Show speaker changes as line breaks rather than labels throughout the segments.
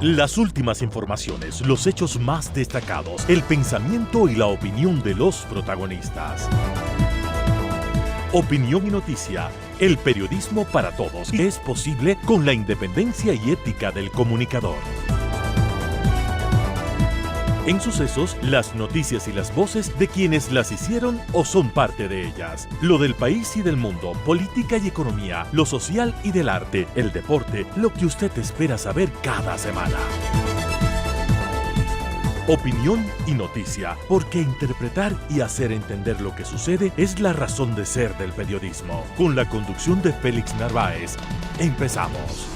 Las últimas informaciones, los hechos más destacados, el pensamiento y la opinión de los protagonistas. Opinión y noticia, el periodismo para todos, es posible con la independencia y ética del comunicador. En Sucesos, las noticias y las voces de quienes las hicieron o son parte de ellas. Lo del país y del mundo, política y economía, lo social y del arte, el deporte, lo que usted espera saber cada semana. Opinión y noticia, porque interpretar y hacer entender lo que sucede es la razón de ser del periodismo. Con la conducción de Félix Narváez, empezamos.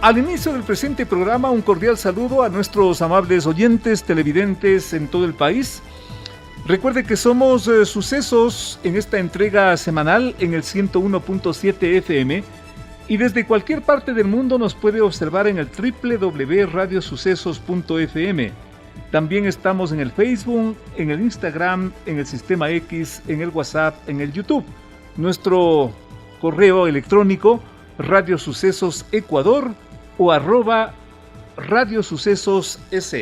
Al inicio del presente programa, un cordial saludo a nuestros amables oyentes, televidentes en todo el país. Recuerde que somos Sucesos en esta entrega semanal en el 101.7 FM y desde cualquier parte del mundo nos puede observar en el www.radiosucesos.fm. También estamos en el Facebook, en el Instagram, en el Sistema X, en el WhatsApp, en el YouTube. Nuestro correo electrónico radiosucesosecuador o @radiosucesos.es.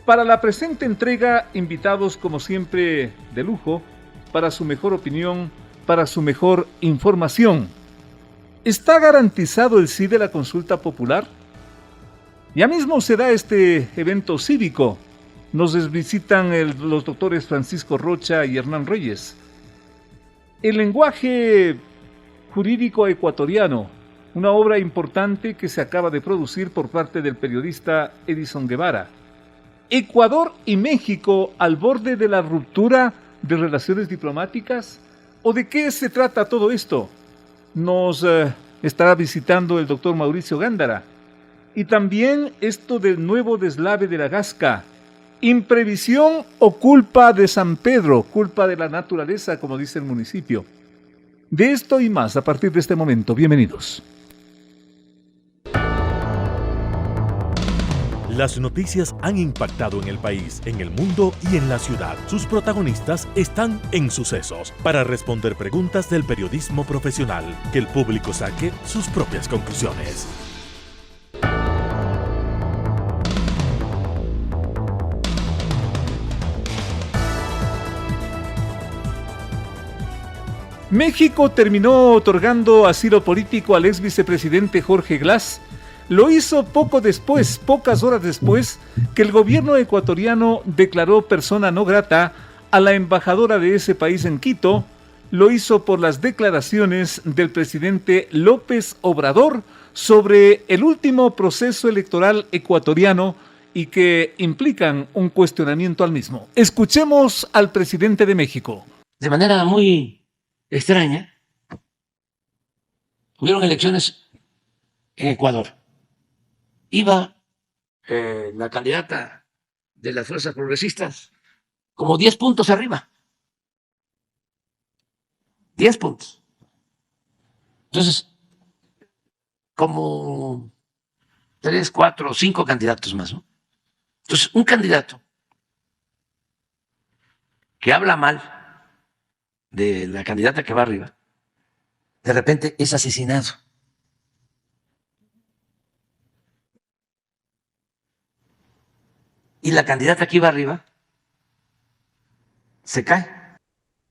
Para la presente entrega, invitados como siempre de lujo, para su mejor opinión, para su mejor información. ¿Está garantizado el sí de la consulta popular? Ya mismo se da este evento cívico. Nos visitan los doctores Francisco Rocha y Hernán Reyes. El lenguaje jurídico ecuatoriano, una obra importante que se acaba de producir por parte del periodista Edison Guevara. ¿Ecuador y México al borde de la ruptura de relaciones diplomáticas? ¿O de qué se trata todo esto? Nos estará visitando el doctor Mauricio Gándara. Y también esto del nuevo deslave de la Gasca. ¿Imprevisión o culpa de San Pedro? Culpa de la naturaleza, como dice el municipio. De esto y más a partir de este momento. Bienvenidos.
Las noticias han impactado en el país, en el mundo y en la ciudad. Sus protagonistas están en Sucesos para responder preguntas del periodismo profesional, que el público saque sus propias conclusiones.
México terminó otorgando asilo político al ex vicepresidente Jorge Glass. Lo hizo pocas horas después, que el gobierno ecuatoriano declaró persona no grata a la embajadora de ese país en Quito. Lo hizo por las declaraciones del presidente López Obrador sobre el último proceso electoral ecuatoriano y que implican un cuestionamiento al mismo. Escuchemos al presidente de México.
De manera muy extraña, hubieron elecciones en Ecuador. Iba la candidata de las fuerzas progresistas como 10 puntos arriba. 10 puntos. Entonces, como 3, 4, 5 candidatos más, ¿no? Entonces, un candidato que habla mal de la candidata que va arriba, de repente es asesinado. Y la candidata que iba arriba se cae.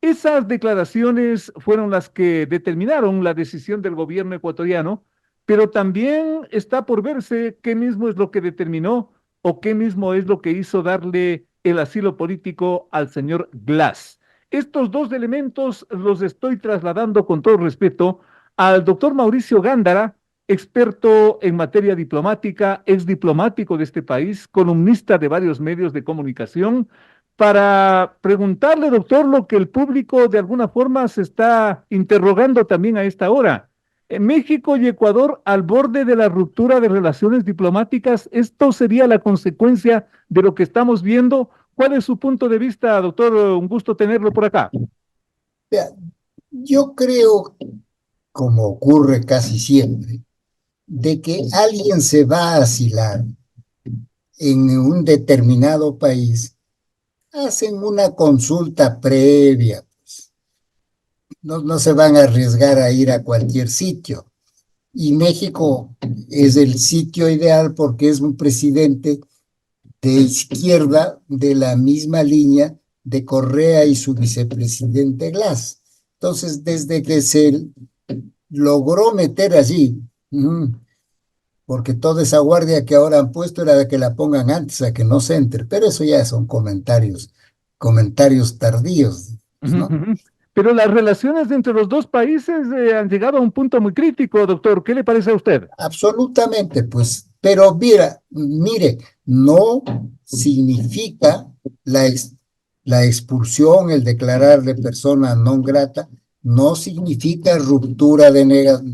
Esas declaraciones fueron las que determinaron la decisión del gobierno ecuatoriano, pero también está por verse qué mismo es lo que determinó o qué mismo es lo que hizo darle el asilo político al señor Glass. Estos dos elementos los estoy trasladando con todo respeto al doctor Mauricio Gándara, experto en materia diplomática, ex diplomático de este país, columnista de varios medios de comunicación, para preguntarle, doctor, lo que el público de alguna forma se está interrogando también a esta hora. En México y Ecuador al borde de la ruptura de relaciones diplomáticas, ¿esto sería la consecuencia de lo que estamos viendo? ¿Cuál es su punto de vista, doctor? Un gusto tenerlo por acá.
Yo creo, como ocurre casi siempre, de que alguien se va a asilar en un determinado país, hacen una consulta previa, pues. No se van a arriesgar a ir a cualquier sitio. Y México es el sitio ideal porque es un presidente de izquierda de la misma línea de Correa y su vicepresidente Glass. Entonces, desde que se logró meter allí, porque toda esa guardia que ahora han puesto era de que la pongan antes a que no se entre, pero eso ya son comentarios tardíos,
Ujú,
¿no?
ujú. Pero las relaciones entre los dos países han llegado a un punto muy crítico, doctor. ¿Qué le parece a usted?
Absolutamente, pues, pero mire, no significa la expulsión, el declararle persona non grata, no significa ruptura de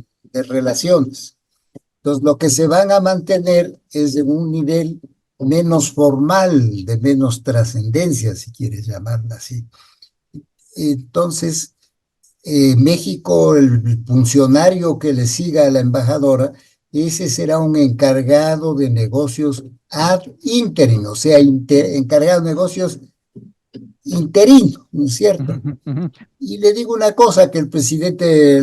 relaciones. Entonces, lo que se van a mantener es de un nivel menos formal, de menos trascendencia, si quieres llamarla así. Entonces, México, el funcionario que le siga a la embajadora, ese será un encargado de negocios ad interim, o sea, encargado de negocios interino, ¿no es cierto?
Ujú, ujú.
Y le digo una cosa, que el presidente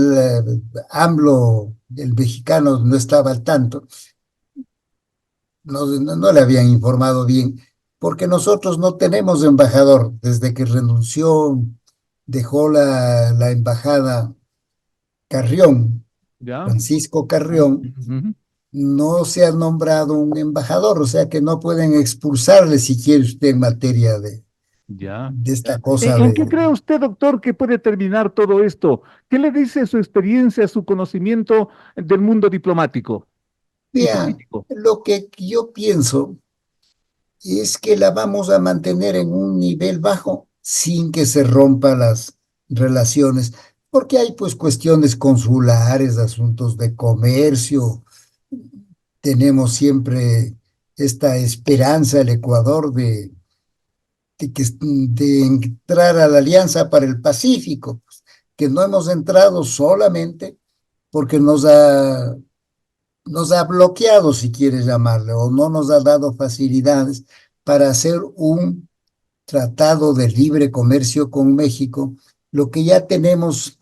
AMLO, el mexicano, no estaba al tanto, no le habían informado bien, porque nosotros no tenemos embajador. Desde que renunció, dejó la embajada Carrión,
Ya.
Francisco Carrión,
Ujú.
no se ha nombrado un embajador, o sea que no pueden expulsarle si quiere usted en materia
Ya,
de esta
ya.
cosa
¿En qué
de...
cree usted, doctor, que puede terminar todo esto? ¿Qué le dice su experiencia, su conocimiento del mundo diplomático y
Vea,
político?
lo que yo pienso es que la vamos a mantener en un nivel bajo sin que se rompan las relaciones, porque hay pues cuestiones consulares, asuntos de comercio. Tenemos siempre esta esperanza, el Ecuador, de entrar a la Alianza para el Pacífico, pues, que no hemos entrado solamente porque nos ha bloqueado, si quieres llamarle, o no nos ha dado facilidades para hacer un tratado de libre comercio con México, lo que ya tenemos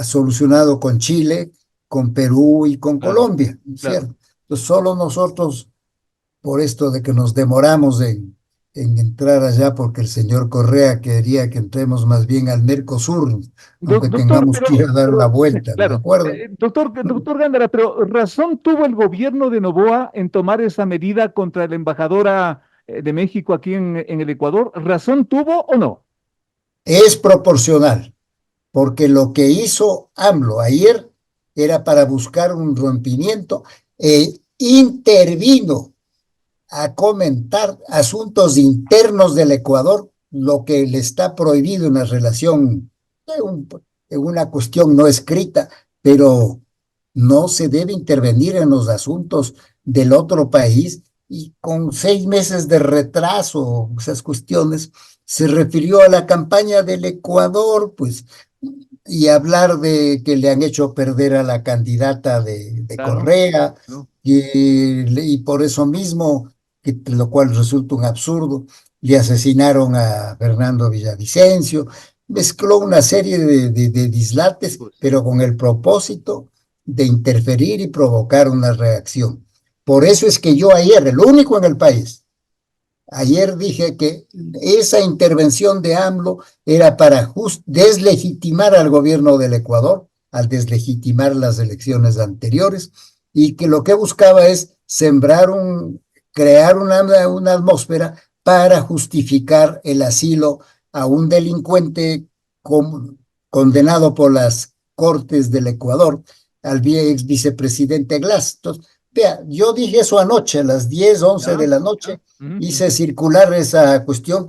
solucionado con Chile, con Perú y con
Claro,
Colombia, ¿no es
claro.
cierto? Entonces, solo nosotros, por esto de que nos demoramos en entrar allá, porque el señor Correa quería que entremos más bien al Mercosur, aunque
Doctor,
tengamos que ir a dar la vuelta, ¿no? ¿De
claro,
acuerdo?
doctor Gándara, pero ¿razón tuvo el gobierno de Noboa en tomar esa medida contra la embajadora de México aquí en el Ecuador? ¿Razón tuvo o no?
Es proporcional, porque lo que hizo AMLO ayer era para buscar un rompimiento e intervino a comentar asuntos internos del Ecuador, lo que le está prohibido en la relación, en una cuestión no escrita, pero no se debe intervenir en los asuntos del otro país, y con 6 meses de retraso, esas cuestiones, se refirió a la campaña del Ecuador, pues, y hablar de que le han hecho perder a la candidata de
Claro,
Correa,
no,
y por eso mismo, lo cual resulta un absurdo, le asesinaron a Fernando Villavicencio, mezcló una serie de dislates,
pues,
pero con el propósito de interferir y provocar una reacción. Por eso es que yo ayer, el único en el país, ayer dije que esa intervención de AMLO era para deslegitimar al gobierno del Ecuador, al deslegitimar las elecciones anteriores, y que lo que buscaba es crear una atmósfera para justificar el asilo a un delincuente condenado por las Cortes del Ecuador, al ex vicepresidente Glass. Entonces, vea, yo dije eso anoche, a las 10, 11
ya,
de la
ya.
noche,
Ujú, ujú.
hice circular esa cuestión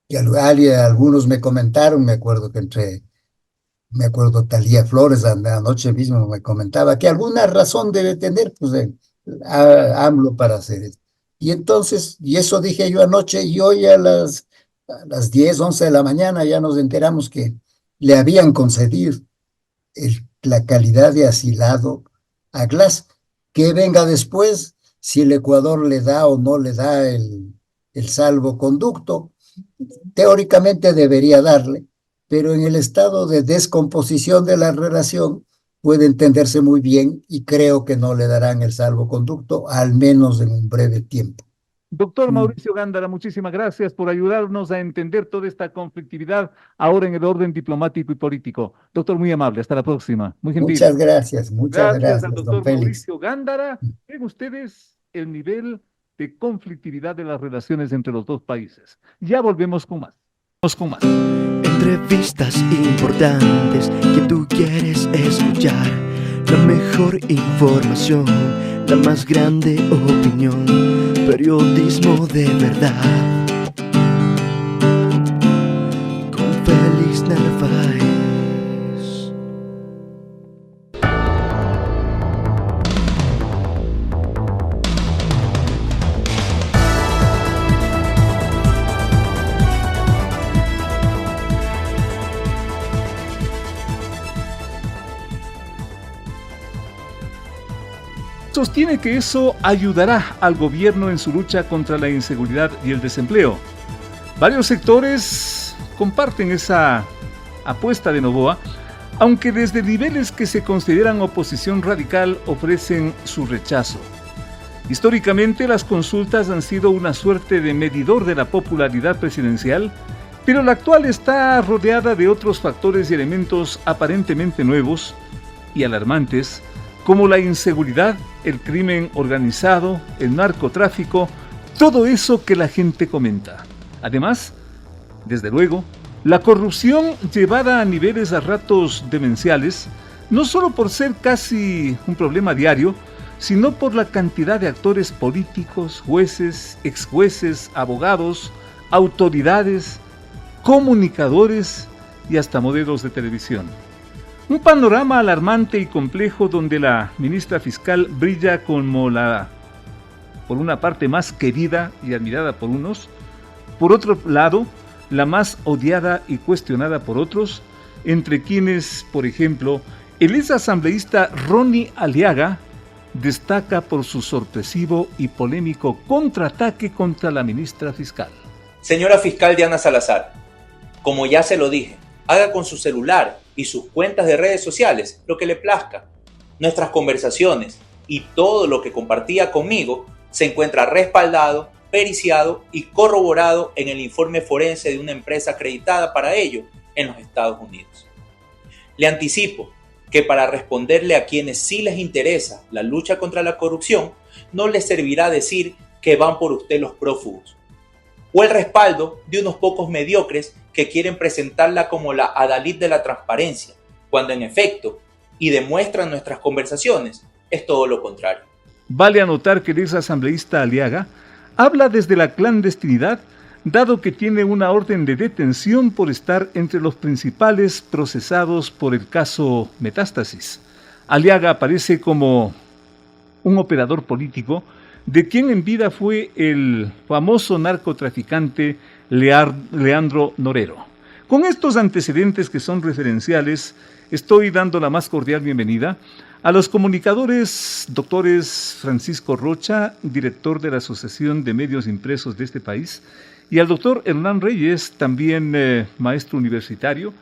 que algunos me comentaron, me acuerdo Talía Flores anoche mismo me comentaba que alguna razón debe tener, pues, AMLO para hacer eso. Y entonces, y eso dije yo anoche, y hoy a las 10, 11 de la mañana ya nos enteramos que le habían concedido la calidad de asilado a Glass. Que venga después, si el Ecuador le da o no le da el salvoconducto. Teóricamente debería darle, pero en el estado de descomposición de la relación puede entenderse muy bien y creo que no le darán el salvoconducto, al menos en un breve tiempo.
Doctor Mauricio Gándara, muchísimas gracias por ayudarnos a entender toda esta conflictividad ahora en el orden diplomático y político. Doctor, muy amable, hasta la próxima. Muy gentil.
Muchas
Gracias al
gracias, don
doctor
Félix.
Mauricio Gándara. Ven ustedes el nivel de conflictividad de las relaciones entre los dos países. Ya volvemos con más.
Entrevistas importantes que tú quieres escuchar. La mejor información, la más grande opinión. Periodismo de verdad. Con Félix Narváez.
Sostiene que eso ayudará al gobierno en su lucha contra la inseguridad y el desempleo. Varios sectores comparten esa apuesta de Noboa, aunque desde niveles que se consideran oposición radical ofrecen su rechazo. Históricamente, las consultas han sido una suerte de medidor de la popularidad presidencial, pero la actual está rodeada de otros factores y elementos aparentemente nuevos y alarmantes, como la inseguridad, el crimen organizado, el narcotráfico, todo eso que la gente comenta. Además, desde luego, la corrupción llevada a niveles a ratos demenciales, no solo por ser casi un problema diario, sino por la cantidad de actores políticos, jueces, exjueces, abogados, autoridades, comunicadores y hasta modelos de televisión. Un panorama alarmante y complejo donde la ministra fiscal brilla como la, por una parte, más querida y admirada por unos, por otro lado, la más odiada y cuestionada por otros, entre quienes, por ejemplo, el exasambleísta Ronnie Aliaga destaca por su sorpresivo y polémico contraataque contra la ministra fiscal.
Señora fiscal Diana Salazar, como ya se lo dije, haga con su celular y sus cuentas de redes sociales lo que le plazca. Nuestras conversaciones y todo lo que compartía conmigo se encuentra respaldado, periciado y corroborado en el informe forense de una empresa acreditada para ello en los Estados Unidos. Le anticipo que para responderle a quienes sí les interesa la lucha contra la corrupción, no les servirá decir que van por usted los prófugos, o el respaldo de unos pocos mediocres que quieren presentarla como la adalid de la transparencia, cuando en efecto, y demuestran nuestras conversaciones, es todo lo contrario.
Vale anotar que el exasambleísta Aliaga habla desde la clandestinidad, dado que tiene una orden de detención por estar entre los principales procesados por el caso Metástasis. Aliaga aparece como un operador político de quien en vida fue el famoso narcotraficante Leandro Norero. Con estos antecedentes que son referenciales, estoy dando la más cordial bienvenida a los comunicadores doctores Francisco Rocha, director de la Asociación de Medios Impresos de este país, y al doctor Hernán Reyes, también maestro universitario,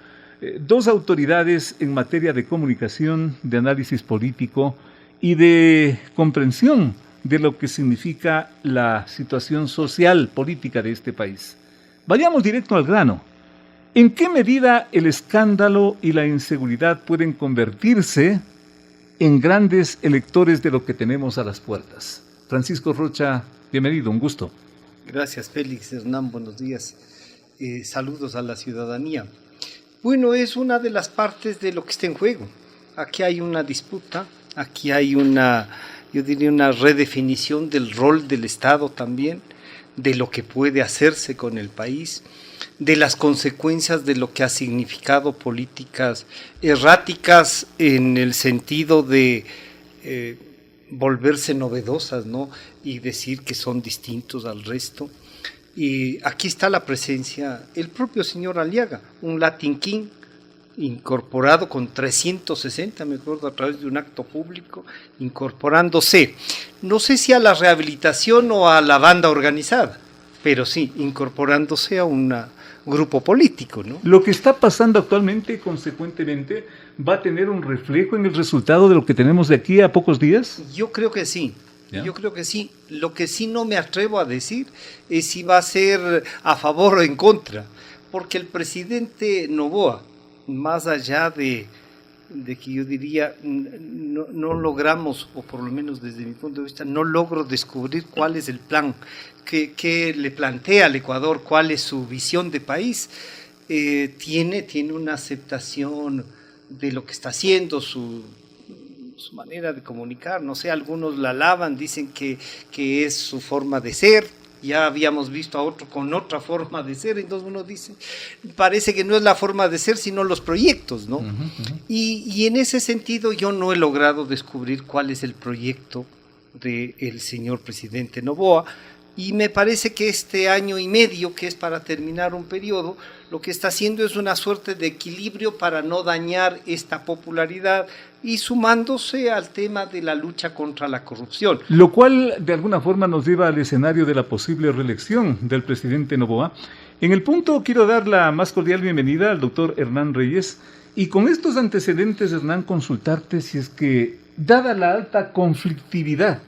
dos autoridades en materia de comunicación, de análisis político y de comprensión de lo que significa la situación social, política de este país. Vayamos directo al grano. ¿En qué medida el escándalo y la inseguridad pueden convertirse en grandes electores de lo que tenemos a las puertas? Francisco Rocha, bienvenido, un gusto.
Gracias, Félix, Hernán, buenos días. Saludos a la ciudadanía. Bueno, es una de las partes de lo que está en juego. Aquí hay una disputa, aquí hay yo diría una redefinición del rol del Estado también, de lo que puede hacerse con el país, de las consecuencias de lo que ha significado políticas erráticas en el sentido de volverse novedosas, ¿no? Y decir que son distintos al resto. Y aquí está la presencia, el propio señor Aliaga, un Latin King, incorporado con 360, me acuerdo, a través de un acto público, incorporándose, no sé si a la rehabilitación o a la banda organizada, pero sí, incorporándose a un grupo político, ¿no?
Lo que está pasando actualmente, consecuentemente, ¿va a tener un reflejo en el resultado de lo que tenemos de aquí a pocos días?
Yo creo que sí.
¿Ya?
Yo creo que sí. Lo que sí no me atrevo a decir es si va a ser a favor o en contra, porque el presidente Noboa, más allá de que yo diría, no logramos, o por lo menos desde mi punto de vista, no logro descubrir cuál es el plan que le plantea al Ecuador, cuál es su visión de país. Tiene una aceptación de lo que está haciendo, su manera de comunicar, no sé, algunos la alaban, dicen que es su forma de ser. Ya habíamos visto a otro con otra forma de ser, entonces uno dice, parece que no es la forma de ser, sino los proyectos, ¿no? Y en ese sentido yo no he logrado descubrir cuál es el proyecto del señor presidente Noboa, y me parece que este año y medio, que es para terminar un periodo, lo que está haciendo es una suerte de equilibrio para no dañar esta popularidad y sumándose al tema de la lucha contra la corrupción.
Lo cual de alguna forma nos lleva al escenario de la posible reelección del presidente Noboa. En el punto quiero dar la más cordial bienvenida al doctor Hernán Reyes, y con estos antecedentes, Hernán, consultarte si es que, dada la alta conflictividad,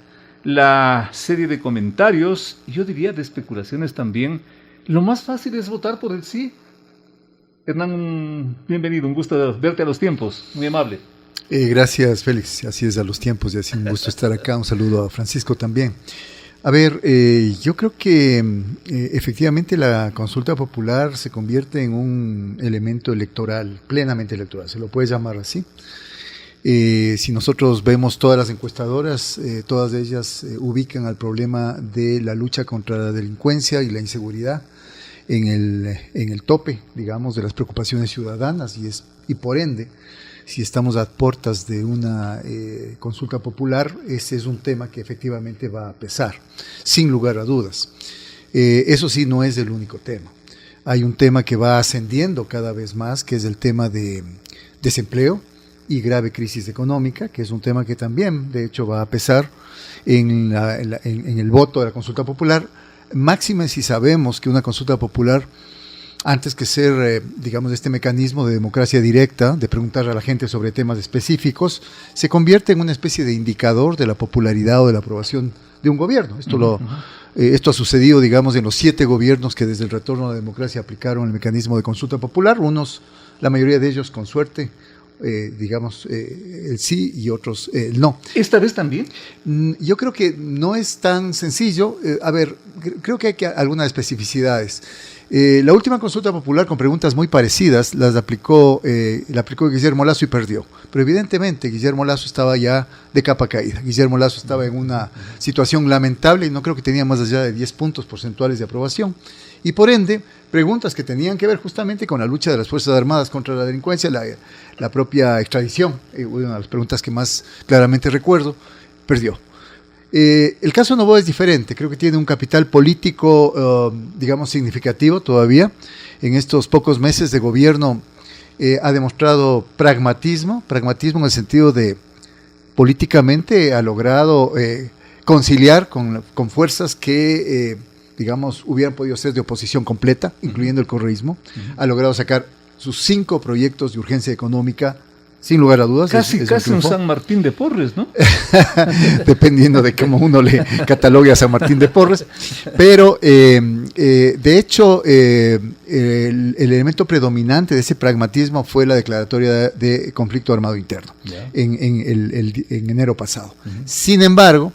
la serie de comentarios, yo diría de especulaciones también, lo más fácil es votar por el sí. Hernán, bienvenido, un gusto verte a los tiempos, muy amable.
Gracias, Félix, así es, a los tiempos, y así un gusto estar acá. Un saludo a Francisco también. A ver, yo creo que efectivamente la consulta popular se convierte en un elemento electoral, plenamente electoral, se lo puede llamar así. Si nosotros vemos todas las encuestadoras, todas ellas ubican al problema de la lucha contra la delincuencia y la inseguridad en el tope, digamos, de las preocupaciones ciudadanas, y por ende, si estamos a puertas de una consulta popular, ese es un tema que efectivamente va a pesar, sin lugar a dudas. Eso sí, no es el único tema. Hay un tema que va ascendiendo cada vez más, que es el tema de desempleo y grave crisis económica, que es un tema que también, de hecho, va a pesar en el voto de la consulta popular, máxime si sabemos que una consulta popular, antes que ser, digamos, este mecanismo de democracia directa, de preguntar a la gente sobre temas específicos, se convierte en una especie de indicador de la popularidad o de la aprobación de un gobierno. Esto ha sucedido, digamos, en los 7 gobiernos que desde el retorno a la democracia aplicaron el mecanismo de consulta popular, la mayoría de ellos con suerte, digamos, el sí, y otros el no.
¿Esta vez también?
Yo creo que no es tan sencillo. A ver, creo que hay algunas especificidades. La última consulta popular con preguntas muy parecidas la aplicó Guillermo Lasso y perdió. Pero evidentemente Guillermo Lasso estaba ya de capa caída. Guillermo Lasso estaba en una situación lamentable y no creo que tenía más allá de 10 puntos porcentuales de aprobación. Y por ende, preguntas que tenían que ver justamente con la lucha de las Fuerzas Armadas contra la delincuencia, la propia extradición, una de las preguntas que más claramente recuerdo, perdió. El caso Noboa es diferente, creo que tiene un capital político, digamos, significativo todavía. En estos pocos meses de gobierno ha demostrado pragmatismo en el sentido de políticamente ha logrado conciliar con fuerzas que, digamos, hubieran podido ser de oposición completa, incluyendo el correísmo. Ha logrado sacar sus 5 proyectos de urgencia económica, sin lugar a dudas.
Casi un San Martín de Porres, ¿no?
Dependiendo de cómo uno le catalogue a San Martín de Porres. Pero, de hecho, el elemento predominante de ese pragmatismo fue la declaratoria de conflicto armado interno, en enero pasado. Sin embargo,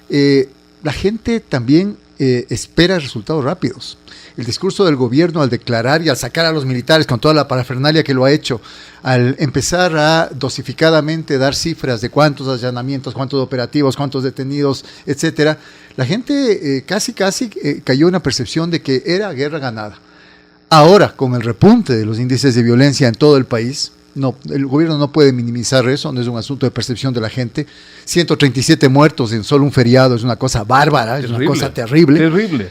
la gente también espera resultados rápidos. El discurso del gobierno al declarar y al sacar a los militares con toda la parafernalia que lo ha hecho, al empezar a dosificadamente dar cifras de cuántos allanamientos, cuántos operativos, cuántos detenidos, etcétera, la gente casi cayó en una percepción de que era guerra ganada. Ahora, con el repunte de los índices de violencia en todo el país, no, el gobierno no puede minimizar eso, no es un asunto de percepción de la gente. 137 muertos en solo un feriado es una cosa bárbara, es una cosa terrible.
Terrible.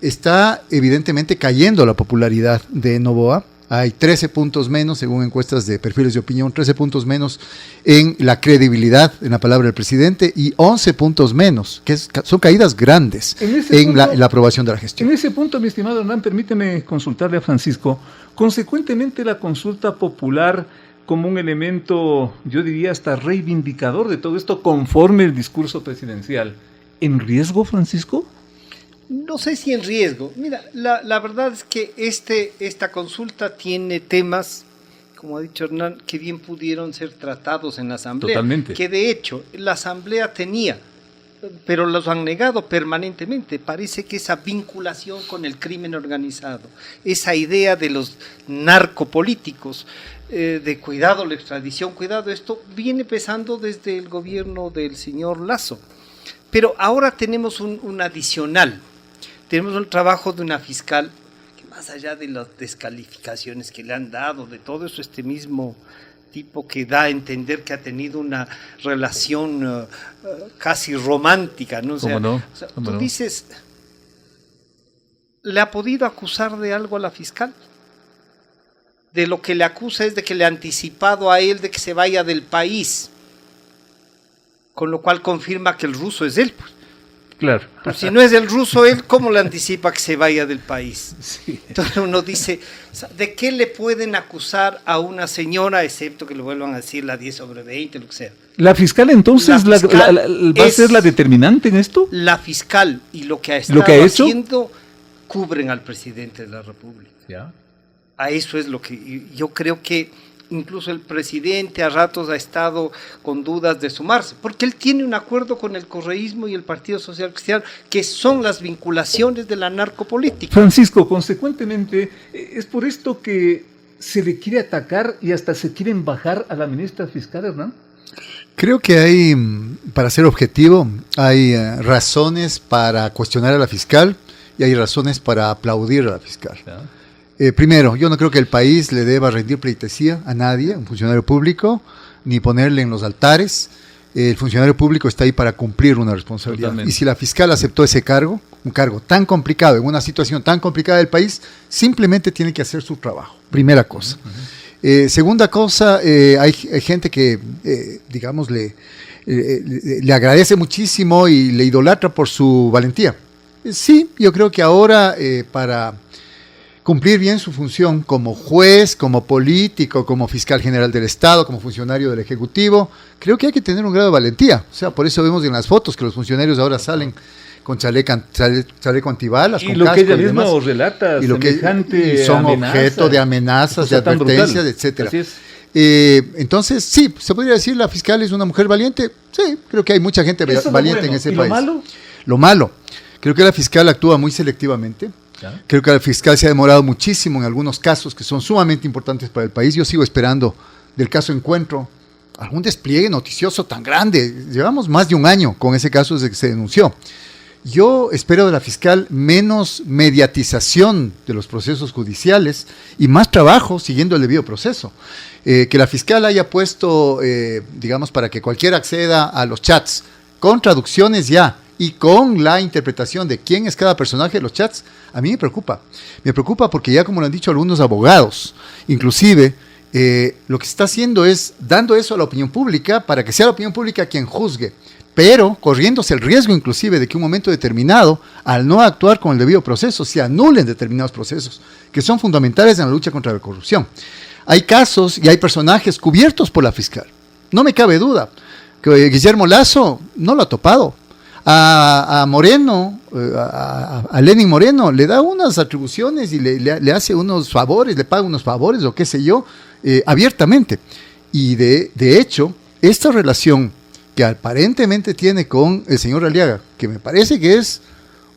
Está evidentemente cayendo la popularidad de Noboa, Hay 13 puntos menos, según encuestas de perfiles de opinión, 13 puntos menos en la credibilidad, en la palabra del presidente, y 11 puntos menos, son caídas grandes en la aprobación de la gestión.
En ese punto, mi estimado Hernán, permíteme consultarle a Francisco. Consecuentemente, la consulta popular como un elemento, yo diría hasta reivindicador de todo esto, conforme el discurso presidencial. ¿En riesgo, Francisco?
No sé si en riesgo. Mira, la verdad es que esta consulta tiene temas, como ha dicho Hernán, que bien pudieron ser tratados en la Asamblea.
Totalmente.
Que de hecho la Asamblea tenía, pero los han negado permanentemente. Parece que esa vinculación con el crimen organizado, esa idea de los narcopolíticos, de cuidado la extradición, cuidado esto, viene pesando desde el gobierno del señor Lasso. Pero ahora tenemos un adicional. Tenemos un trabajo de una fiscal que, más allá de las descalificaciones que le han dado, de todo eso, este mismo tipo que da a entender que ha tenido una relación casi romántica, ¿no?
¿Cómo no?
Tú dices, ¿le ha podido acusar de algo a la fiscal? De lo que le acusa es de que le ha anticipado a él de que se vaya del país, con lo cual confirma que el ruso es él, pues.
Claro.
Pero si no es el ruso él, ¿cómo le anticipa que se vaya del país?
Sí.
Entonces uno dice, ¿de qué le pueden acusar a una señora, excepto que le vuelvan a decir la 10/20, lo que sea?
¿La fiscal entonces
La fiscal
va a ser la determinante en esto?
La fiscal y lo que ha estado haciendo cubren al presidente de la República.
¿Ya?
A eso es lo que yo creo que incluso el presidente a ratos ha estado con dudas de sumarse, porque él tiene un acuerdo con el correísmo y el Partido Social Cristiano, que son las vinculaciones de la narcopolítica.
Francisco, consecuentemente, es por esto que se le quiere atacar y hasta se quieren bajar a la ministra fiscal, Hernán.
Creo que hay, para ser objetivo, hay razones para cuestionar a la fiscal y hay razones para aplaudir a la fiscal.
¿Ya?
Primero, yo no creo que el país le deba rendir pleitesía a nadie, a un funcionario público, ni ponerle en los altares. El funcionario público está ahí para cumplir una responsabilidad.
Totalmente.
Y si la fiscal aceptó ese cargo, un cargo tan complicado, en una situación tan complicada del país, simplemente tiene que hacer su trabajo. Primera cosa. Segunda cosa, hay gente que, digamos, le agradece muchísimo y le idolatra por su valentía. Sí, yo creo que ahora para cumplir bien su función como juez, como político, como fiscal general del Estado, como funcionario del Ejecutivo, creo que hay que tener un grado de valentía. O sea, por eso vemos en las fotos que los funcionarios ahora salen con chaleco antibalas,
y
con
lo
casco
que ella
y
misma
demás.
relata,
Y lo que
semejante
son
amenaza,
objeto de amenazas, de advertencias, etcétera.
Así es.
Entonces, sí, se podría decir la fiscal es una mujer valiente. Sí, creo que hay mucha gente valiente en ese país.
¿Y lo malo?
Lo malo, creo que la fiscal actúa muy selectivamente.
¿Ya?
Creo que la fiscal se ha demorado muchísimo en algunos casos que son sumamente importantes para el país. Yo sigo esperando del caso Encuentro algún despliegue noticioso tan grande. Llevamos más de un año con ese caso desde que se denunció. Yo espero de la fiscal menos mediatización de los procesos judiciales y más trabajo siguiendo el debido proceso. Que la fiscal haya puesto, digamos, para que cualquiera acceda a los chats con traducciones ya y con la interpretación de quién es cada personaje de los chats, a mí me preocupa. Me preocupa porque ya, como lo han dicho algunos abogados, inclusive, lo que se está haciendo es dando eso a la opinión pública para que sea la opinión pública quien juzgue, pero corriéndose el riesgo inclusive de que un momento determinado, al no actuar con el debido proceso, se anulen determinados procesos que son fundamentales en la lucha contra la corrupción. Hay casos y hay personajes cubiertos por la fiscal. No me cabe duda que Guillermo Lasso no lo ha topado. A Moreno, a Lenín Moreno, le da unas atribuciones y le hace unos favores, le paga unos favores o qué sé yo, abiertamente. Y de hecho, esta relación que aparentemente tiene con el señor Aliaga, que me parece que es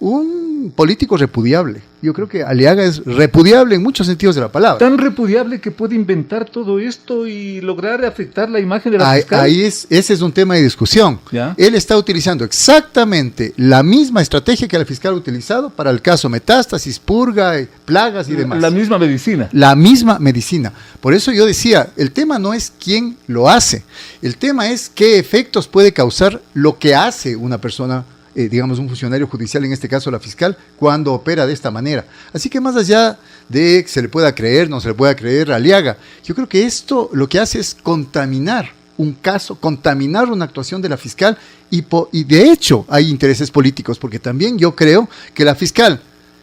un político repudiable. Yo creo que Aliaga es repudiable en muchos sentidos de la palabra.
Tan repudiable que puede inventar todo esto y lograr afectar la imagen de la fiscal.
Ese es un tema de discusión.
¿Ya?
Él está utilizando exactamente la misma estrategia que la fiscal ha utilizado para el caso Metástasis, Purga, Plagas y demás.
La misma medicina.
La misma medicina. Por eso yo decía, el tema no es quién lo hace, el tema es qué efectos puede causar lo que hace una persona, digamos un funcionario judicial, en este caso la fiscal, cuando opera de esta manera. Así que más allá de que se le pueda creer, no se le pueda creer a Aliaga. Yo creo que esto lo que hace es contaminar un caso, contaminar una actuación de la fiscal y de hecho hay intereses políticos, porque también yo creo que la fiscal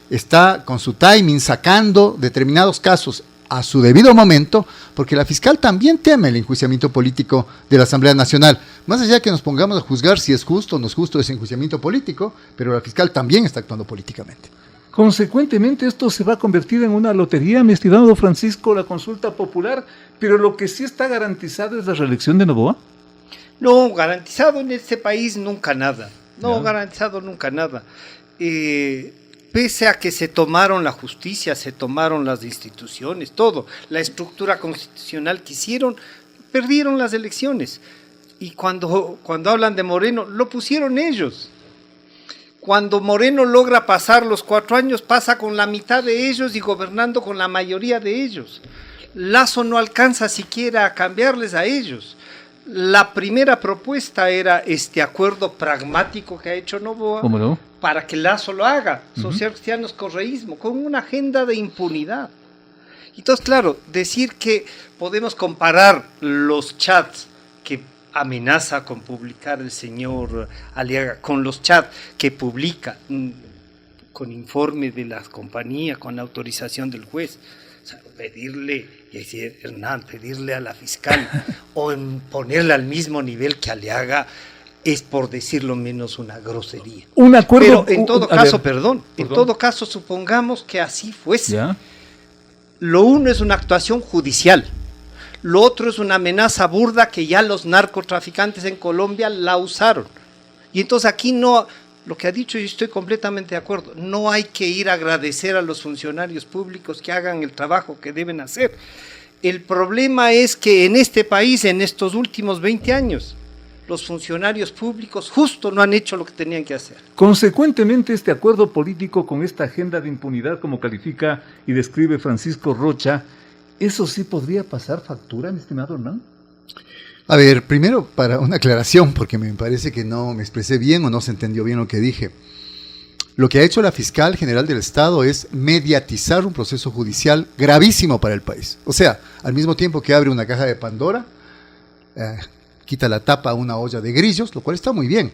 está con su timing sacando determinados casos a su debido momento, porque la fiscal también teme el enjuiciamiento político de la Asamblea Nacional. Más allá de que nos pongamos a juzgar si es justo o no es justo ese enjuiciamiento político, pero la fiscal también está actuando políticamente.
Consecuentemente, esto se va a convertir en una lotería, mi estimado Francisco, la consulta popular, pero lo que sí está garantizado es la reelección de Noboa.
No, garantizado en este país nunca nada. No,
Ya.
garantizado nunca nada. Pese a que se tomaron la justicia, se tomaron las instituciones, todo, la estructura constitucional que hicieron, perdieron las elecciones. Y cuando hablan de Moreno, lo pusieron ellos. Cuando Moreno logra pasar los 4 años, pasa con la mitad de ellos y gobernando con la mayoría de ellos. Lazo no alcanza siquiera a cambiarles a ellos. La primera propuesta era este acuerdo pragmático que ha hecho Noboa.
¿Cómo no?
Para que Lazo lo haga, social cristianos correísmo, con una agenda de impunidad. Entonces, claro, decir que podemos comparar los chats que amenaza con publicar el señor Aliaga con los chats que publica con informe de la compañía, con autorización del juez, o sea, pedirle, y decir, Hernán, pedirle a la fiscal o ponerle al mismo nivel que Aliaga, es por decirlo menos una grosería.
Un acuerdo.
Pero en todo caso, en todo caso, supongamos que así fuese.
¿Ya?
Lo uno es una actuación judicial, lo otro es una amenaza burda que ya los narcotraficantes en Colombia la usaron. Y entonces aquí no, lo que ha dicho, yo estoy completamente de acuerdo, no hay que ir a agradecer a los funcionarios públicos que hagan el trabajo que deben hacer. El problema es que en este país, en estos últimos 20 años, los funcionarios públicos justo no han hecho lo que tenían que hacer.
Consecuentemente, este acuerdo político con esta agenda de impunidad, como califica y describe Francisco Rocha, ¿eso sí podría pasar factura, mi estimado Hernán?
A ver, primero para una aclaración, porque me parece que no me expresé bien o no se entendió bien lo que dije. Lo que ha hecho la fiscal general del Estado es mediatizar un proceso judicial gravísimo para el país. O sea, al mismo tiempo que abre una caja de Pandora, quita la tapa a una olla de grillos, lo cual está muy bien.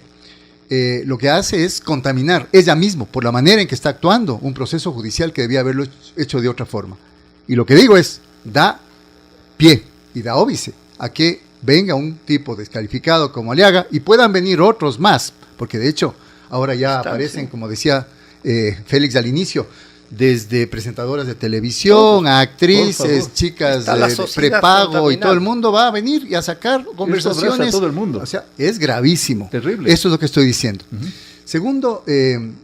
Lo que hace es contaminar ella misma, por la manera en que está actuando, un proceso judicial que debía haberlo hecho de otra forma. Y lo que digo es, da pie y da óbice a que venga un tipo descalificado como Aliaga y puedan venir otros más, porque de hecho ahora ya aparecen, como decía Félix al inicio, desde presentadoras de televisión, a actrices, chicas de prepago, y todo el mundo va a venir y a sacar conversaciones.
A todo el mundo.
O sea, es gravísimo.
Terrible.
Eso es lo que estoy diciendo. Segundo,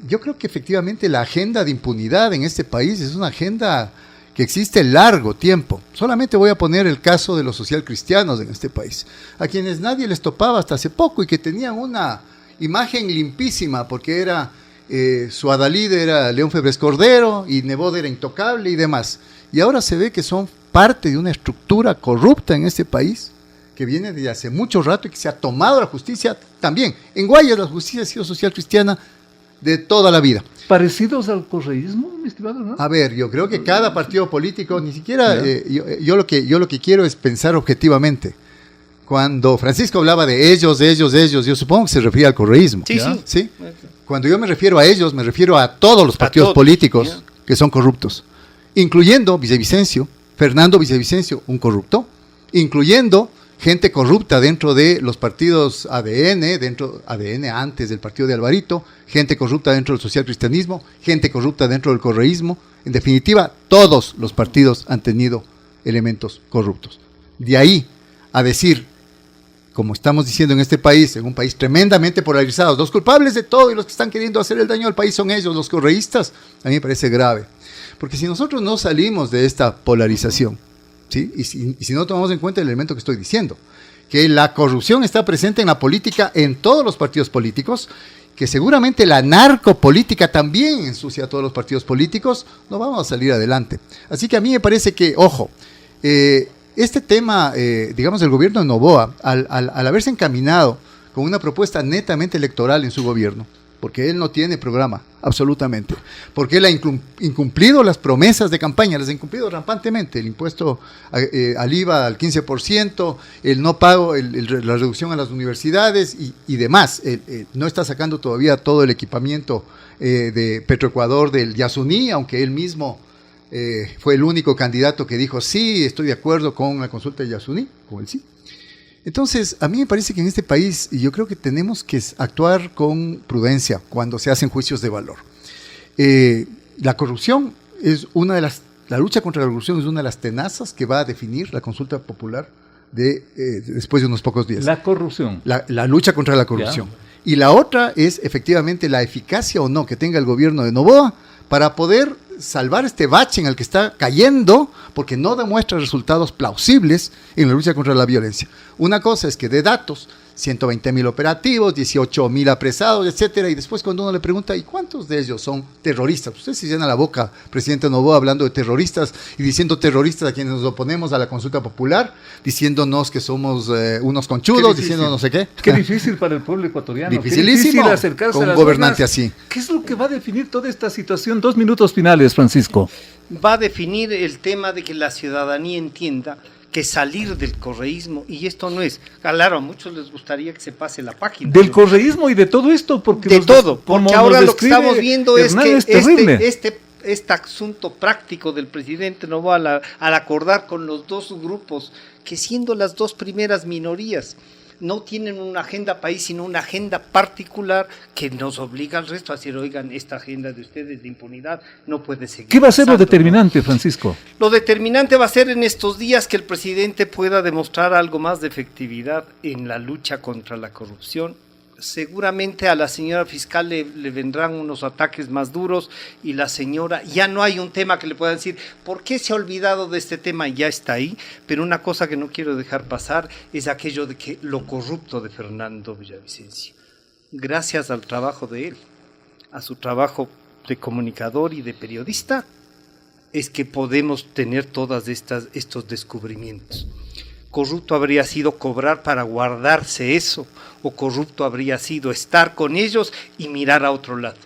yo creo que efectivamente la agenda de impunidad en este país es una agenda que existe largo tiempo. Solamente voy a poner el caso de los socialcristianos en este país, a quienes nadie les topaba hasta hace poco y que tenían una imagen limpísima porque era su adalid era León Febres Cordero y Nebot era intocable y demás. Y ahora se ve que son parte de una estructura corrupta en este país que viene desde hace mucho rato y que se ha tomado la justicia también. En Guayas la justicia ha sido social cristiana de toda la vida.
¿Parecidos al correísmo, mi estimado Hernán?
A ver, yo creo que cada partido político, ni siquiera, yo lo que quiero es pensar objetivamente. Cuando Francisco hablaba de ellos, yo supongo que se refiere al correísmo. Sí. Cuando yo me refiero a ellos, me refiero a todos los partidos políticos que son corruptos, incluyendo Villavicencio, Fernando Villavicencio, un corrupto, incluyendo gente corrupta dentro de los partidos ADN antes del partido de Alvarito, gente corrupta dentro del socialcristianismo, gente corrupta dentro del correísmo. En definitiva, todos los partidos han tenido elementos corruptos. De ahí a decir, como estamos diciendo en este país, en un país tremendamente polarizado, los culpables de todo y los que están queriendo hacer el daño al país son ellos, los correístas, a mí me parece grave. Porque si nosotros no salimos de esta polarización, ¿sí? y si no tomamos en cuenta el elemento que estoy diciendo, que la corrupción está presente en la política, en todos los partidos políticos, que seguramente la narcopolítica también ensucia a todos los partidos políticos, no vamos a salir adelante. Así que a mí me parece que, ojo, este tema, digamos, del gobierno de Noboa, al haberse encaminado con una propuesta netamente electoral en su gobierno, porque él no tiene programa, absolutamente, porque él ha incumplido las promesas de campaña, las ha incumplido rampantemente, el impuesto al IVA al 15%, el no pago, la reducción a las universidades y demás. No está sacando todavía todo el equipamiento de Petroecuador del Yasuní, aunque él mismo fue el único candidato que dijo sí, estoy de acuerdo con la consulta de Yasuní, con el sí. Entonces, a mí me parece que en este país, y yo creo que tenemos que actuar con prudencia cuando se hacen juicios de valor. La corrupción es la lucha contra la corrupción es una de las tenazas que va a definir la consulta popular después de unos pocos días.
La corrupción.
La lucha contra la corrupción. Ya. Y la otra es efectivamente la eficacia o no que tenga el gobierno de Noboa para poder salvar este bache en el que está cayendo, porque no demuestra resultados plausibles en la lucha contra la violencia. Una cosa es que dé datos, 120,000 operativos, 18,000 apresados, etcétera, y después cuando uno le pregunta, ¿y cuántos de ellos son terroristas? Usted se llena la boca, presidente Noboa, hablando de terroristas y diciendo terroristas a quienes nos oponemos a la consulta popular, diciéndonos que somos unos conchudos, diciendo no sé qué.
Qué difícil para el pueblo ecuatoriano.
Dificilísimo,
qué difícil acercarse
con
a
un gobernante así.
¿Qué es lo que va a definir toda esta situación? 2 minutos finales, Francisco.
Va a definir el tema de que la ciudadanía entienda que salir del correísmo, y esto no es, claro, a muchos les gustaría que se pase la página.
Del correísmo y de todo esto, porque
de todo, porque ahora lo que estamos viendo es que este asunto práctico del presidente Noboa al acordar con los dos grupos, que siendo las dos primeras minorías, no tienen una agenda país, sino una agenda particular que nos obliga al resto a decir, oigan, esta agenda de ustedes de impunidad no puede seguir.
¿Qué va a ser lo determinante, Francisco?
Lo determinante va a ser en estos días que el presidente pueda demostrar algo más de efectividad en la lucha contra la corrupción. Seguramente a la señora fiscal le vendrán unos ataques más duros y la señora, ya no hay un tema que le puedan decir, ¿por qué se ha olvidado de este tema? Ya está ahí, pero una cosa que no quiero dejar pasar es aquello de que lo corrupto de Fernando Villavicencio. Gracias al trabajo de él, a su trabajo de comunicador y de periodista, es que podemos tener todas estos descubrimientos. Corrupto habría sido cobrar para guardarse eso, o corrupto habría sido estar con ellos y mirar a otro lado.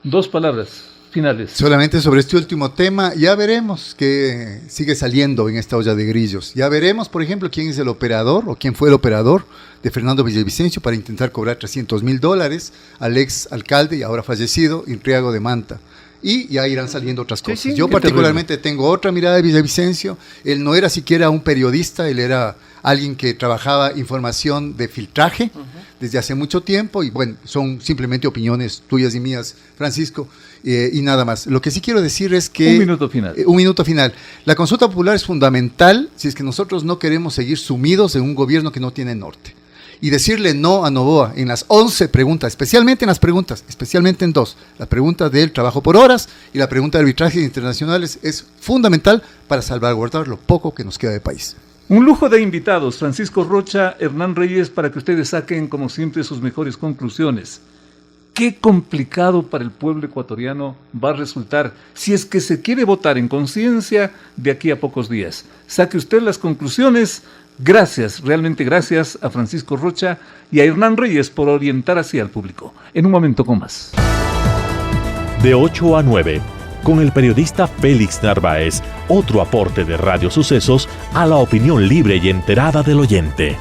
2 palabras finales.
Solamente sobre este último tema, ya veremos qué sigue saliendo en esta olla de grillos. Ya veremos, por ejemplo, quién es el operador o quién fue el operador de Fernando Villavicencio para intentar cobrar $300,000 al ex alcalde y ahora fallecido, Inriago de Manta. Y ya irán saliendo otras cosas.
Sí,
yo particularmente tengo otra mirada de Villavicencio. Él no era siquiera un periodista, él era alguien que trabajaba información de filtraje desde hace mucho tiempo, y bueno, son simplemente opiniones tuyas y mías, Francisco, y nada más. Lo que sí quiero decir es que...
Un minuto final.
Un minuto final. La consulta popular es fundamental si es que nosotros no queremos seguir sumidos en un gobierno que no tiene norte. Y decirle no a Noboa en las 11 preguntas, especialmente en 2, la pregunta del trabajo por horas y la pregunta de arbitrajes internacionales, es fundamental para salvaguardar lo poco que nos queda de país.
Un lujo de invitados, Francisco Rocha, Hernán Reyes, para que ustedes saquen, como siempre, sus mejores conclusiones. Qué complicado para el pueblo ecuatoriano va a resultar si es que se quiere votar en conciencia de aquí a pocos días. Saque usted las conclusiones. Gracias, realmente gracias a Francisco Rocha y a Hernán Reyes por orientar así al público. En un momento con más.
De 8 a 9, con el periodista Félix Narváez, otro aporte de Radio Sucesos a la opinión libre y enterada del oyente.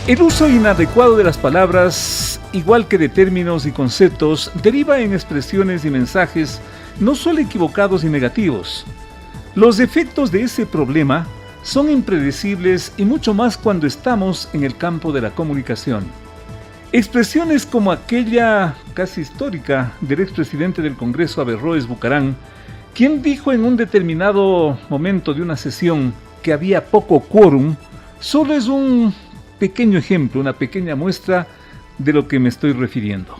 El uso inadecuado de las palabras, igual que de términos y conceptos, deriva en expresiones y mensajes no solo equivocados y negativos. Los efectos de ese problema son impredecibles y mucho más cuando estamos en el campo de la comunicación. Expresiones como aquella casi histórica del expresidente del Congreso Averroes Bucarán, quien dijo en un determinado momento de una sesión que había poco quórum, solo es un pequeño ejemplo, una pequeña muestra de lo que me estoy refiriendo.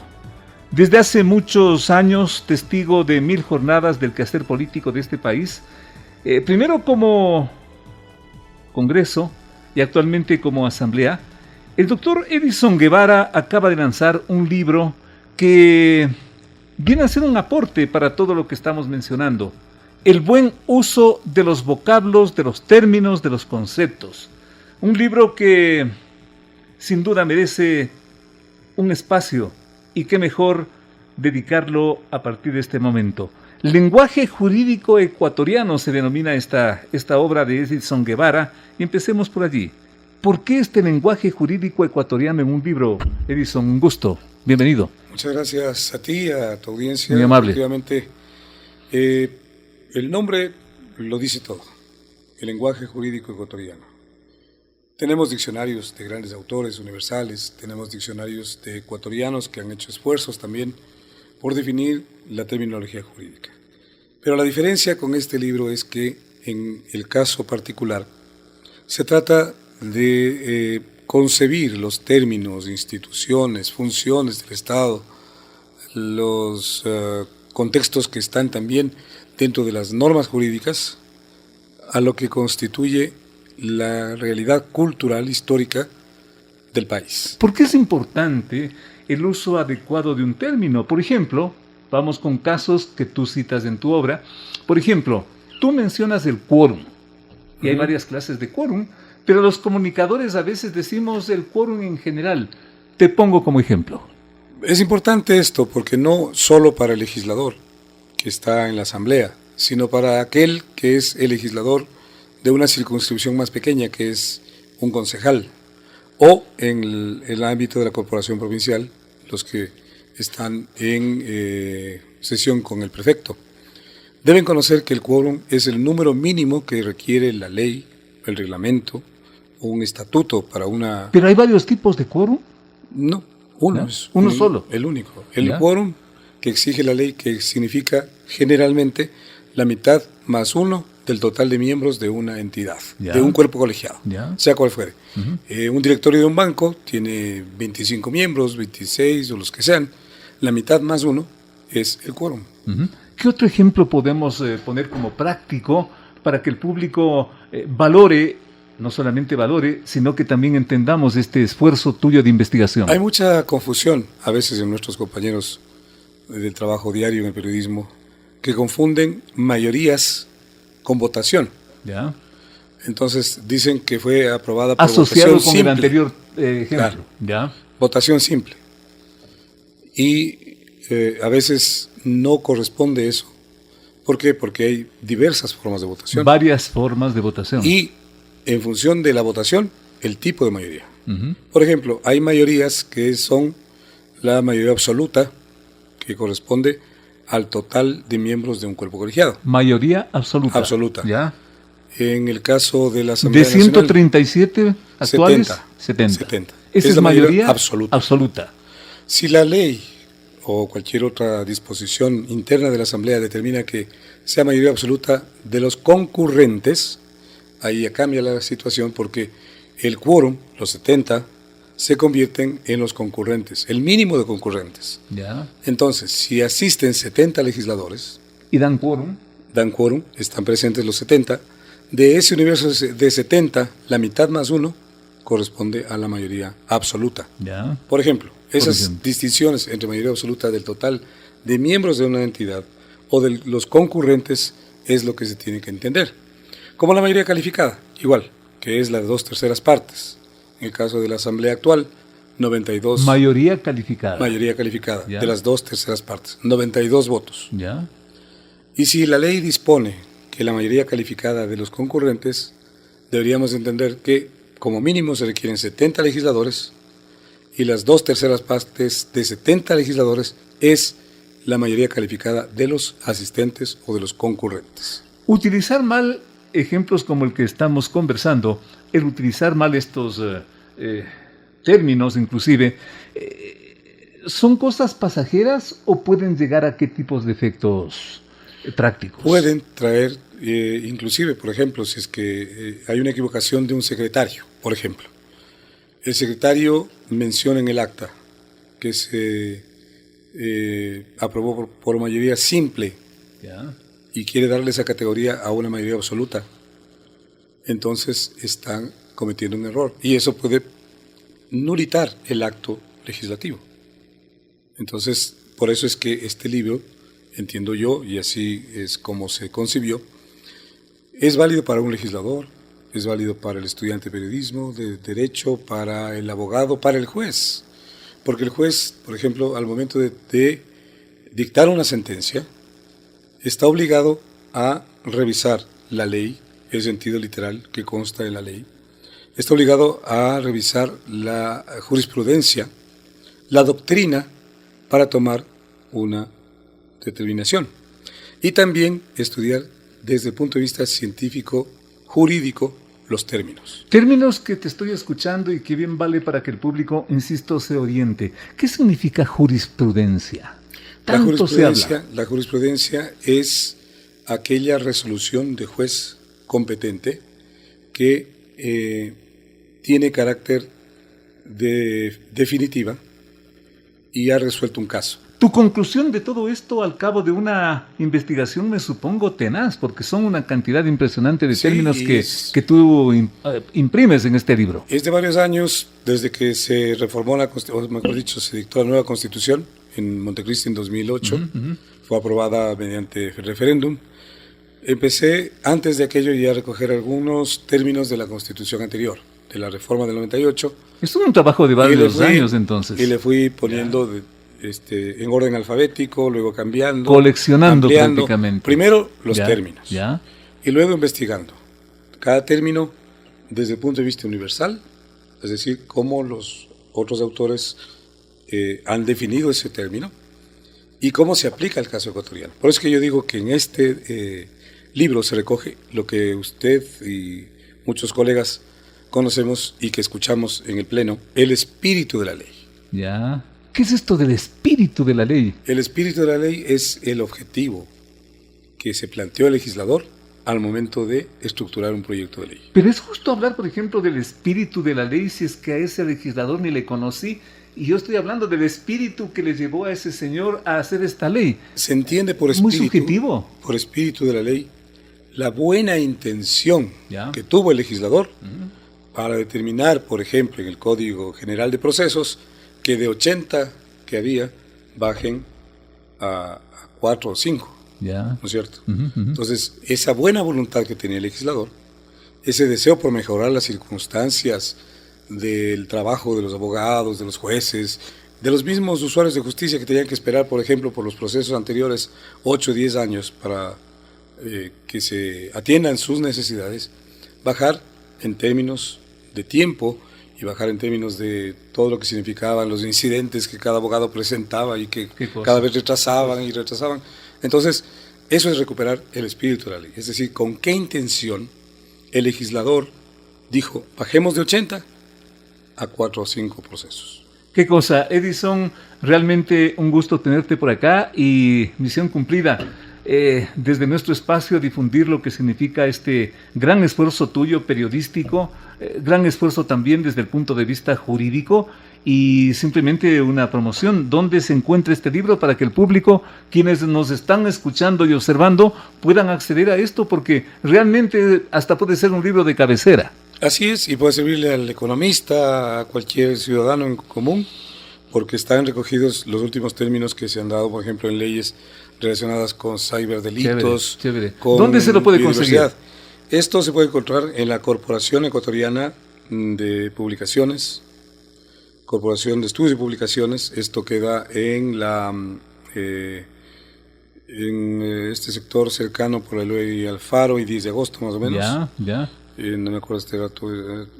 Desde hace muchos años, testigo de 1000 jornadas del quehacer político de este país, primero como Congreso y actualmente como Asamblea, el doctor Edison Guevara acaba de lanzar un libro que viene a ser un aporte para todo lo que estamos mencionando. El buen uso de los vocablos, de los términos, de los conceptos. Un libro que sin duda merece un espacio, y qué mejor dedicarlo a partir de este momento. Lenguaje jurídico ecuatoriano se denomina esta obra de Edison Guevara, y empecemos por allí. ¿Por qué este lenguaje jurídico ecuatoriano en un libro, Edison? Un gusto, bienvenido.
Muchas gracias a ti, a tu audiencia.
Muy amable.
Efectivamente, el nombre lo dice todo, el lenguaje jurídico ecuatoriano. Tenemos diccionarios de grandes autores universales, tenemos diccionarios de ecuatorianos que han hecho esfuerzos también por definir la terminología jurídica. Pero la diferencia con este libro es que en el caso particular se trata de concebir los términos, instituciones, funciones del Estado, los contextos que están también dentro de las normas jurídicas, a lo que constituye la realidad cultural histórica del país.
¿Por qué es importante el uso adecuado de un término? Por ejemplo, vamos con casos que tú citas en tu obra. Por ejemplo, tú mencionas el quórum, y hay varias clases de quórum, pero los comunicadores a veces decimos el quórum en general. Te pongo como ejemplo.
Es importante esto porque no solo para el legislador que está en la asamblea, sino para aquel que es el legislador de una circunscripción más pequeña, que es un concejal, o en el ámbito de la corporación provincial, los que están en sesión con el prefecto. Deben conocer que el quórum es el número mínimo que requiere la ley, el reglamento o un estatuto para una...
¿Pero hay varios tipos de quórum?
No, uno
¿Ya?
es
¿Uno solo?
El único. El
¿Ya?
quórum que exige la ley, que significa generalmente la mitad más uno del total de miembros de una entidad,
¿Ya?
de un cuerpo colegiado,
¿Ya?
sea cual fuere. Un directorio de un banco tiene 25 miembros, 26 o los que sean. La mitad más uno es el quórum.
¿Qué otro ejemplo podemos poner como práctico para que el público valore, no solamente valore, sino que también entendamos este esfuerzo tuyo de investigación?
Hay mucha confusión a veces en nuestros compañeros del trabajo diario en el periodismo, que confunden mayorías con votación.
¿Ya?
Entonces dicen que fue aprobada por
Asociado
votación
con
simple.
el anterior ejemplo.
Claro.
¿Ya?
Votación simple. Y a veces no corresponde eso. ¿Por qué? Porque hay diversas formas de votación.
Varias formas de votación.
Y en función de la votación, el tipo de mayoría. Por ejemplo, hay mayorías que son la mayoría absoluta, que corresponde al total de miembros de un cuerpo colegiado.
Mayoría absoluta.
Absoluta.
¿Ya?
En el caso de la Asamblea
De 137 actuales, 70.
70.
Esa es
la
mayoría
absoluta.
absoluta.
Si la ley o cualquier otra disposición interna de la Asamblea determina que sea mayoría absoluta de los concurrentes, ahí ya cambia la situación porque el quórum, los 70, se convierten en los concurrentes, el mínimo de concurrentes.
¿Ya?
Entonces, si asisten 70 legisladores,
¿Y dan quórum?
dan quórum, están presentes los 70, de ese universo de 70, la mitad más uno corresponde a la mayoría absoluta.
¿Ya?
Por ejemplo, esas
ejemplo.
distinciones entre mayoría absoluta del total de miembros de una entidad o de los concurrentes es lo que se tiene que entender. Como la mayoría calificada, igual, que es la de 2/3 partes. En el caso de la Asamblea actual, 92.
Mayoría calificada.
Mayoría calificada,
Ya.
de las 2/3 partes, 92 votos.
¿Ya?
Y si la ley dispone que la mayoría calificada de los concurrentes, deberíamos entender que como mínimo se requieren 70 legisladores y las 2/3 partes de 70 legisladores es la mayoría calificada de los asistentes o de los concurrentes.
Utilizar mal ejemplos como el que estamos conversando, el utilizar mal estos términos inclusive, ¿son cosas pasajeras o pueden llegar a qué tipos de efectos prácticos?
Pueden traer, inclusive, por ejemplo, si es que hay una equivocación de un secretario, por ejemplo. El secretario menciona en el acta que se aprobó por mayoría simple.
¿Ya?
Y quiere darle esa categoría a una mayoría absoluta, entonces están cometiendo un error. Y eso puede nulitar el acto legislativo. Entonces, por eso es que este libro entiendo yo, y así es como se concibió, es válido para un legislador, es válido para el estudiante de periodismo, de derecho, para el abogado, para el juez. Porque el juez, por ejemplo, al momento de dictar una sentencia, está obligado a revisar la ley, el sentido literal que consta en la ley, está obligado a revisar la jurisprudencia, la doctrina, para tomar una determinación. Y también estudiar desde el punto de vista científico, jurídico, los términos.
Términos que te estoy escuchando y que bien vale para que el público, insisto, se oriente. ¿Qué significa jurisprudencia? Tanto se habla.
La jurisprudencia es aquella resolución de juez competente que tiene carácter definitiva y ha resuelto un caso.
Tu conclusión de todo esto al cabo de una investigación, me supongo, tenaz, porque son una cantidad impresionante de términos que tú imprimes en este libro.
Es de varios años, desde que se reformó o mejor dicho, se dictó la nueva Constitución en Montecristi en 2008, fue aprobada mediante referéndum. Empecé antes de aquello ya a recoger algunos términos de la Constitución anterior, de la reforma del 98.
Es un trabajo de varios años entonces.
Y le fui poniendo en orden alfabético, luego cambiando.
Coleccionando
ampliando.
prácticamente.
Primero los términos. Y luego investigando. Cada término desde el punto de vista universal, es decir, cómo los otros autores han definido ese término y cómo se aplica al caso ecuatoriano. Por eso es que yo digo que en este libro se recoge lo que usted y muchos colegas conocemos y que escuchamos en el Pleno, el espíritu de la ley.
¿Qué es esto del espíritu de la ley?
El espíritu de la ley es el objetivo que se planteó el legislador al momento de estructurar un proyecto de ley.
Pero es justo hablar, por ejemplo, del espíritu de la ley si es que a ese legislador ni le conocí, y yo estoy hablando del espíritu que le llevó a ese señor a hacer esta ley.
Se entiende por espíritu,
muy subjetivo,
por espíritu de la ley, la buena intención que tuvo el legislador para determinar, por ejemplo, en el Código General de Procesos, que de 80 que había, bajen a 4 o 5, ¿no es cierto? Entonces, esa buena voluntad que tenía el legislador, ese deseo por mejorar las circunstancias del trabajo de los abogados, de los jueces, de los mismos usuarios de justicia que tenían que esperar, por ejemplo, por los procesos anteriores 8 o 10 años para que se atiendan sus necesidades, bajar en términos de tiempo y bajar en términos de todo lo que significaban los incidentes que cada abogado presentaba y que cada vez retrasaban y retrasaban. Entonces, eso es recuperar el espíritu de la ley. Es decir, con qué intención el legislador dijo, bajemos de 80 a 4 o 5 procesos.
Qué cosa, Edison, realmente un gusto tenerte por acá y misión cumplida. Desde nuestro espacio difundir lo que significa este gran esfuerzo tuyo periodístico, gran esfuerzo también desde el punto de vista jurídico y simplemente una promoción. ¿Dónde se encuentra este libro para que el público, quienes nos están escuchando y observando, puedan acceder a esto? Porque realmente hasta puede ser un libro de cabecera.
Así es, y puede servirle al economista, a cualquier ciudadano en común, porque están recogidos los últimos términos que se han dado, por ejemplo, en leyes relacionadas con ciberdelitos.
Chévere. ¿Dónde se lo puede conseguir?
Esto se puede encontrar en la Corporación Ecuatoriana de Publicaciones, Corporación de Estudios y Publicaciones. Esto queda en este sector cercano por el Eloy Alfaro y 10 de agosto más o menos. No me acuerdo este dato.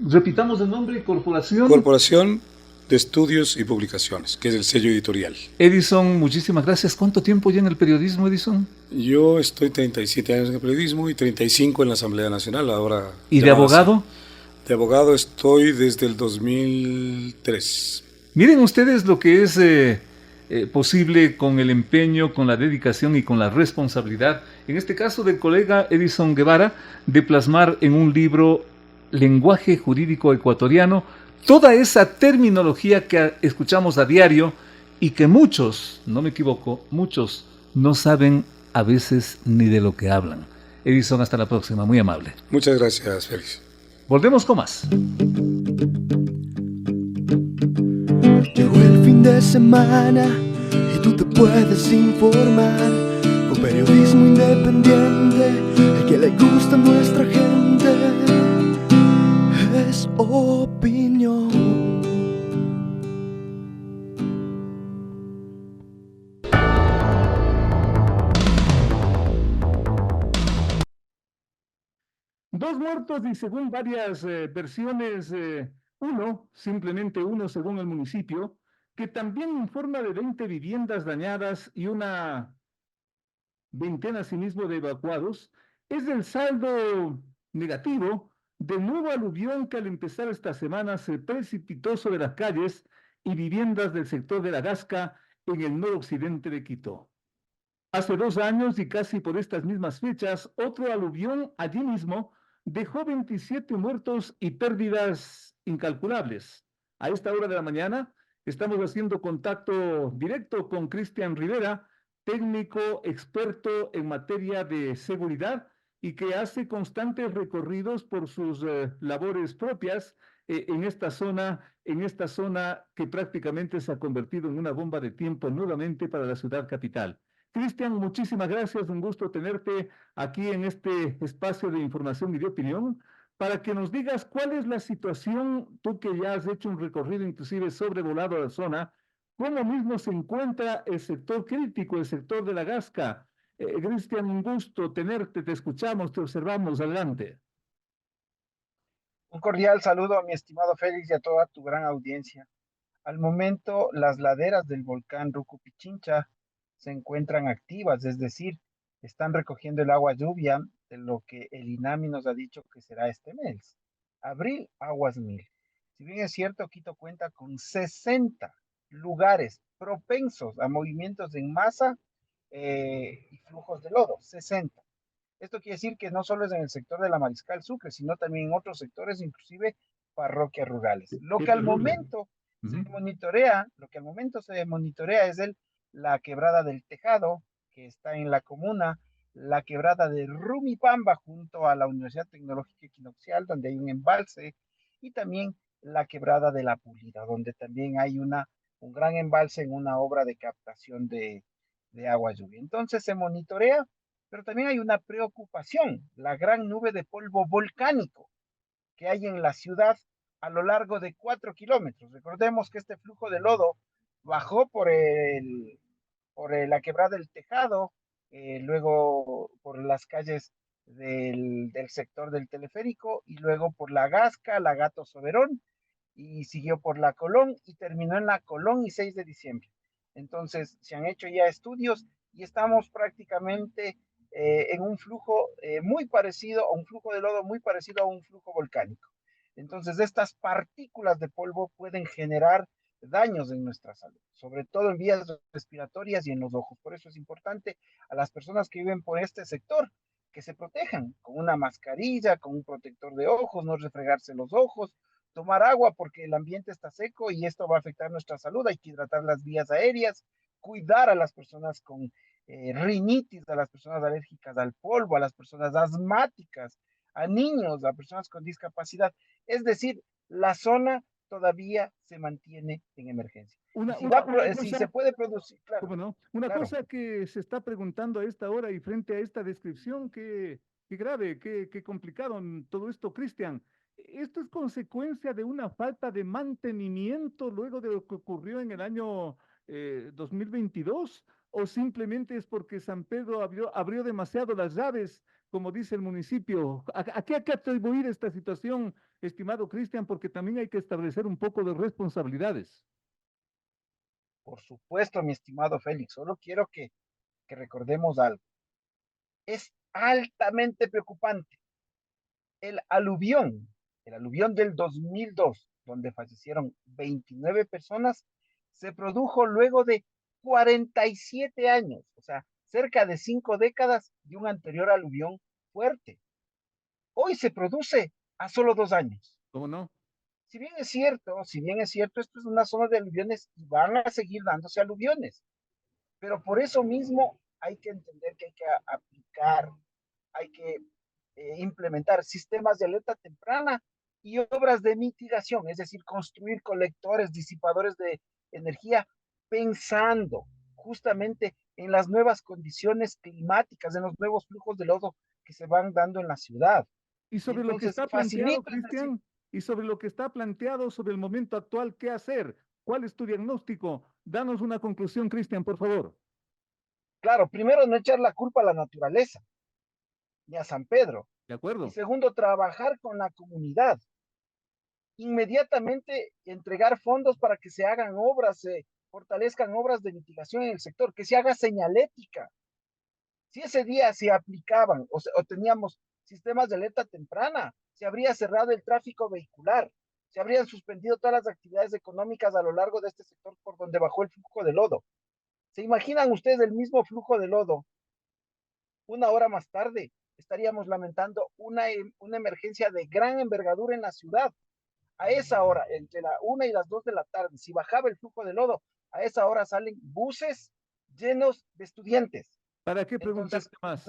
Repitamos el nombre,
Corporación de Estudios y Publicaciones, que es el sello editorial.
Edison, muchísimas gracias. ¿Cuánto tiempo ya en el periodismo, Edison?
Yo estoy 37 años en el periodismo y 35 en la Asamblea Nacional. Ahora.
¿Y de abogado?
De abogado estoy desde el 2003.
Miren ustedes lo que es posible con el empeño, con la dedicación y con la responsabilidad, en este caso del colega Edison Guevara, de plasmar en un libro lenguaje jurídico ecuatoriano toda esa terminología que escuchamos a diario y que muchos, no me equivoco, muchos no saben a veces ni de lo que hablan. Edison, hasta la próxima, muy amable.
Muchas gracias, Félix.
Volvemos con más.
Llegó el fin de semana y tú te puedes informar Periodismo independiente, el que le gusta a nuestra gente, es opinión.
Dos muertos y según varias versiones, simplemente uno según el municipio, que también informa de 20 viviendas dañadas y una veintena asimismo de evacuados, es el saldo negativo de nuevo aluvión que al empezar esta semana se precipitó sobre las calles y viviendas del sector de La Gasca en el noroccidente de Quito. Hace 2 años y casi por estas mismas fechas, otro aluvión allí mismo dejó 27 muertos y pérdidas incalculables. A esta hora de la mañana estamos haciendo contacto directo con Cristian Rivera, técnico experto en materia de seguridad y que hace constantes recorridos por sus labores propias en esta zona que prácticamente se ha convertido en una bomba de tiempo nuevamente para la ciudad capital. Cristian, muchísimas gracias, un gusto tenerte aquí en este espacio de información y de opinión para que nos digas cuál es la situación, tú que ya has hecho un recorrido inclusive sobrevolado la zona, cómo mismo se encuentra el sector crítico, el sector de La Gasca. Cristian, un gusto tenerte, te escuchamos, te observamos, adelante.
Un cordial saludo a mi estimado Félix y a toda tu gran audiencia. Al momento, las laderas del volcán Rucu-Pichincha se encuentran activas, es decir, están recogiendo el agua lluvia de lo que el INAMI nos ha dicho que será este mes. Abril, aguas mil. Si bien es cierto, Quito cuenta con 60 lugares propensos a movimientos en masa y flujos de lodo, 60. Esto quiere decir que no solo es en el sector de la Mariscal Sucre, sino también en otros sectores, inclusive parroquias rurales. Lo que al momento se monitorea es la quebrada del Tejado, que está en la comuna, la quebrada de Rumipamba junto a la Universidad Tecnológica Equinoccial, donde hay un embalse, y también la quebrada de La Pulida, donde también hay un gran embalse en una obra de captación de agua lluvia. Entonces se monitorea, pero también hay una preocupación, la gran nube de polvo volcánico que hay en la ciudad a lo largo de 4 kilómetros. Recordemos que este flujo de lodo bajó por la quebrada del Tejado, luego por las calles del sector del teleférico y luego por la Gasca, la Gato Soberón y siguió por la Colón y terminó en la Colón y 6 de diciembre. Entonces se han hecho ya estudios y estamos prácticamente en un flujo muy parecido, a un flujo de lodo muy parecido a un flujo volcánico. Entonces estas partículas de polvo pueden generar daños en nuestra salud, sobre todo en vías respiratorias y en los ojos. Por eso es importante a las personas que viven por este sector que se protejan con una mascarilla, con un protector de ojos, no refregarse los ojos, tomar agua porque el ambiente está seco y esto va a afectar nuestra salud. Hay que hidratar las vías aéreas, cuidar a las personas con rinitis, a las personas alérgicas al polvo, a las personas asmáticas, a niños, a personas con discapacidad. Es decir, la zona todavía se mantiene en emergencia. Si se puede producir, claro.
¿Cómo no? Una
claro.
cosa que se está preguntando a esta hora y frente a esta descripción, qué grave, qué complicado todo esto, Cristian. ¿Esto es consecuencia de una falta de mantenimiento luego de lo que ocurrió en el año 2022? ¿O simplemente es porque San Pedro abrió demasiado las llaves, como dice el municipio? ¿A qué hay que atribuir esta situación, estimado Cristian? Porque también hay que establecer un poco de responsabilidades.
Por supuesto, mi estimado Félix, solo quiero que recordemos algo. Es altamente preocupante. El aluvión del 2002, donde fallecieron 29 personas, se produjo luego de 47 años, o sea, cerca de 5 décadas de un anterior aluvión fuerte. Hoy se produce a solo 2 años.
¿Cómo no?
Si bien es cierto, esto es una zona de aluviones y van a seguir dándose aluviones, pero por eso mismo hay que entender que hay que aplicar, hay que implementar sistemas de alerta temprana y obras de mitigación, es decir, construir colectores, disipadores de energía, pensando justamente en las nuevas condiciones climáticas, en los nuevos flujos de lodo que se van dando en la ciudad.
Y sobre lo que está planteado, Cristian, y sobre lo que está planteado sobre el momento actual, ¿qué hacer? ¿Cuál es tu diagnóstico? Danos una conclusión, Cristian, por favor.
Claro, primero, no echar la culpa a la naturaleza, ni a San Pedro.
De acuerdo.
Y segundo, trabajar con la comunidad. Inmediatamente entregar fondos para que se hagan obras, se fortalezcan obras de mitigación en el sector, que se haga señalética. Si ese día se aplicaban o teníamos sistemas de alerta temprana, se habría cerrado el tráfico vehicular, se habrían suspendido todas las actividades económicas a lo largo de este sector por donde bajó el flujo de lodo. ¿Se imaginan ustedes el mismo flujo de lodo? Una hora más tarde estaríamos lamentando una emergencia de gran envergadura en la ciudad. A esa hora, entre la 1 y las 2 de la tarde, si bajaba el flujo de lodo, a esa hora salen buses llenos de estudiantes.
¿Para qué preguntas más?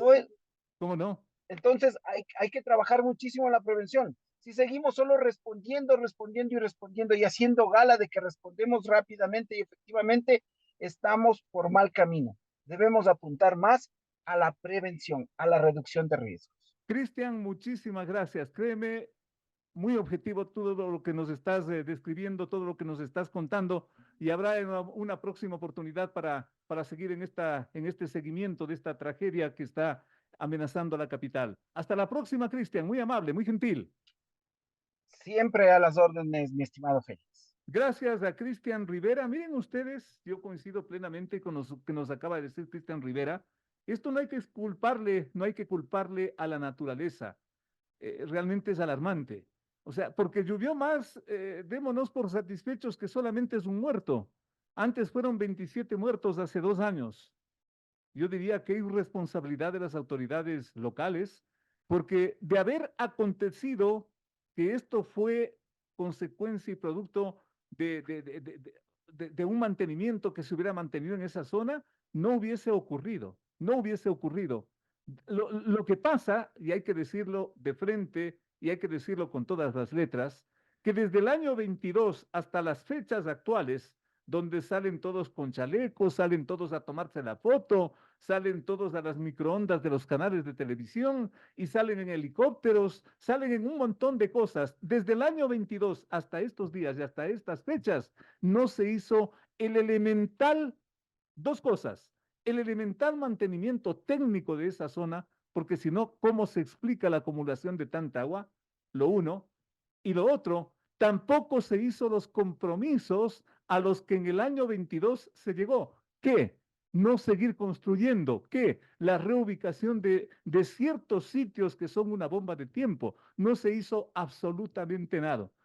¿Cómo no?
Entonces hay que trabajar muchísimo en la prevención. Si seguimos solo respondiendo y haciendo gala de que respondemos rápidamente y efectivamente, estamos por mal camino. Debemos apuntar más a la prevención, a la reducción de riesgos.
Cristian, muchísimas gracias. Créeme, muy objetivo todo lo que nos estás describiendo, todo lo que nos estás contando, y habrá una próxima oportunidad para seguir en este seguimiento de esta tragedia que está amenazando a la capital. Hasta la próxima, Cristian, muy amable, muy gentil.
Siempre a las órdenes, mi estimado Félix.
Gracias a Cristian Rivera. Miren ustedes, yo coincido plenamente con lo que nos acaba de decir Cristian Rivera. Esto no hay que culparle a la naturaleza. Realmente es alarmante. O sea, porque llovió más, démonos por satisfechos que solamente es un muerto. Antes fueron 27 muertos hace 2 años. Yo diría que hay irresponsabilidad de las autoridades locales, porque de haber acontecido que esto fue consecuencia y producto de un mantenimiento que se hubiera mantenido en esa zona, no hubiese ocurrido. Lo que pasa, y hay que decirlo de frente, y hay que decirlo con todas las letras, que desde el año 22 hasta las fechas actuales, donde salen todos con chalecos, salen todos a tomarse la foto, salen todos a las microondas de los canales de televisión y salen en helicópteros, salen en un montón de cosas. Desde el año 22 hasta estos días y hasta estas fechas, no se hizo dos cosas, el elemental mantenimiento técnico de esa zona, porque si no, ¿cómo se explica la acumulación de tanta agua? Lo uno. Y lo otro, tampoco se hizo los compromisos a los que en el año 22 se llegó. ¿Qué? No seguir construyendo. ¿Qué? La reubicación de ciertos sitios que son una bomba de tiempo. No se hizo absolutamente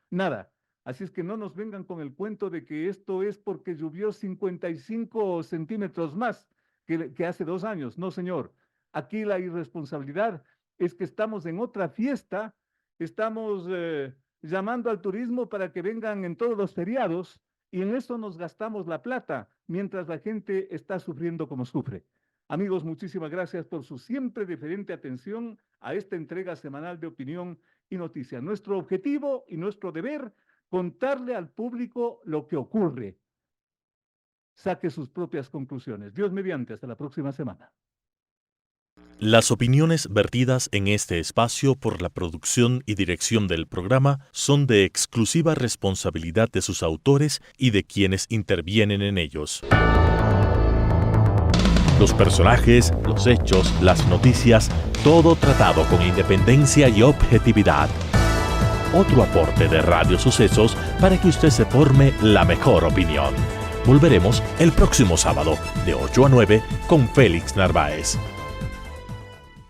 nada. Así es que no nos vengan con el cuento de que esto es porque llovió 55 centímetros más que hace 2 años. No, señor. Aquí la irresponsabilidad es que estamos en otra fiesta, estamos llamando al turismo para que vengan en todos los feriados y en eso nos gastamos la plata mientras la gente está sufriendo como sufre. Amigos, muchísimas gracias por su siempre diferente atención a esta entrega semanal de opinión y noticias. Nuestro objetivo y nuestro deber, contarle al público lo que ocurre. Saque sus propias conclusiones. Dios mediante, hasta la próxima semana.
Las opiniones vertidas en este espacio por la producción y dirección del programa son de exclusiva responsabilidad de sus autores y de quienes intervienen en ellos. Los personajes, los hechos, las noticias, todo tratado con independencia y objetividad. Otro aporte de Radio Sucesos para que usted se forme la mejor opinión. Volveremos el próximo sábado de 8 a 9 con Félix Narváez.